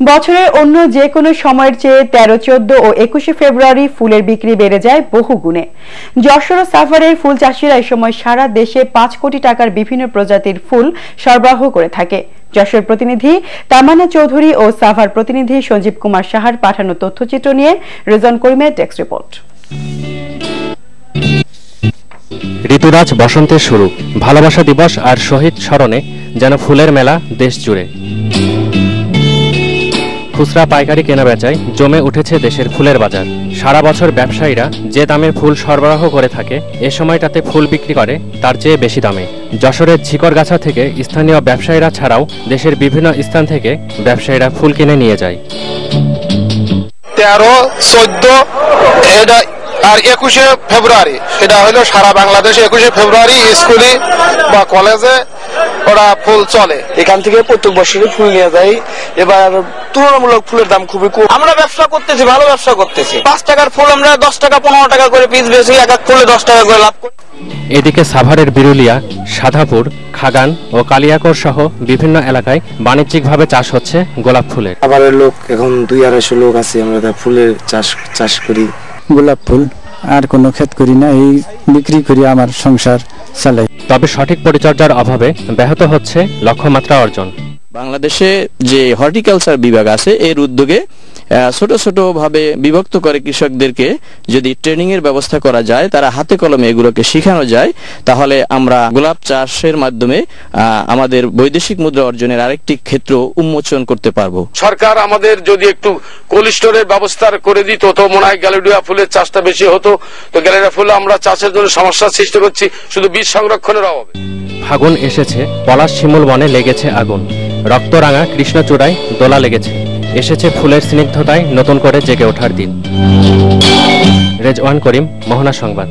বছরের অন্য যে কোনো সময়ের চেয়ে 13, 14 ও 21 ফেব্রুয়ারি ফুলের বিক্রি বেড়ে যায় বহু গুণে। যশোর ও সাভারের ফুল চাষিরা এই সময় সারা দেশে 5 কোটি টাকার বিভিন্ন প্রজাতির ফুল সরবরাহ করে থাকে। যশোর প্রতিনিধি তামান্না চৌধুরী ও সাভার প্রতিনিধি সঞ্জীব কুমার সাহার পাঠানো তথ্যচিত্র নিয়ে রেজন করিমের টেক্সট রিপোর্ট। ঋতুরাজ বসন্তের শুরু, ভালোবাসা দিবস আর শহীদ স্মরণে যেন ফুলের মেলা দেশ জুড়ে। খুচরা পাইকারি কেনাবেচায় জমে উঠেছে দেশের ফুলের বাজার। সারা বছর ব্যবসায়ীরা যে দামে ফুল সরবরাহ করে থাকে, এ সময়টাতে ফুল বিক্রি করে তার চেয়ে বেশি দামে। যশোরের ঝিকরগাছা থেকে স্থানীয় ব্যবসায়ীরা ছাড়াও দেশের বিভিন্ন স্থান থেকে ব্যবসায়ীরা ফুল কিনে নিয়ে যায়। 13, 14 এটা আর 21 ফেব্রুয়ারি এটা হলো সারা বাংলাদেশে 21 ফেব্রুয়ারি স্কুলে বা কলেজে ওরা ফুল চলে। এখান থেকে প্রত্যেক বছরই ফুল নিয়ে যায়। এবার তুলনামূলক ফুলের দাম খুবই কম। আমরা ব্যবসা করতেছি, ভালো ব্যবসা করতেছি। 5 টাকার ফুল আমরা 10 টাকা 15 টাকা করে পিস বেশি, এক এক ফুলে 10 টাকা করে লাভ করি। এদিকে সাভারের বিরুলিয়া, সাধাপুর, খাগান ও কালিয়াকোর সহ বিভিন্ন এলাকায় বাণিজ্যিকভাবে চাষ হচ্ছে গোলাপ ফুলের। সাভারের লোক এখন 200-250 লোক আছে, আমরা ফুলের চাষ করি। গোলাপ ফুল আর কোনো ক্ষেত করি না, এই বিক্রি করি আমার সংসার চালাই। তবে সঠিক পরিচর্যার অভাবে ব্যাহত হচ্ছে লক্ষ্যমাত্রা অর্জন। বাংলাদেশে যে হর্টিকালচার বিভাগ আছে এর উদ্যোগে ছোট ছোট ভাবে বিভক্ত করে কৃষকদেরকে যদি ট্রেনিং এর ব্যবস্থা করা যায়, তারা হাতে কলমে এগুলোকে শেখানো যায়, তাহলে আমরা গোলাপ চাষের মাধ্যমে আমাদের বৈদেশিক মুদ্রা অর্জনের আরেকটি ক্ষেত্র উন্মোচন করতে পারবো। সরকার আমাদের যদি একটু কোল্ড স্টোরের ব্যবস্থা করে দিত তো মনে হয় গ্যালেরিয়া ফুলের চাষটা বেশি হতো। তো গ্যালেরিয়া ফুল আমরা চাষের জন্য সমস্যার সৃষ্টি করছি শুধু বীজ সংরক্ষণের অভাবে। ফাগুন এসেছে, পলাশ শিমুল বনে লেগেছে আগুন, রক্তরাঙা কৃষ্ণচূড়ায় দোলা লেগেছে, এসেছে ফুলের স্নিগ্ধতায় নতুন করে জেগে ওঠার দিন। রেজওয়ান করিম, মোহনা সংবাদ।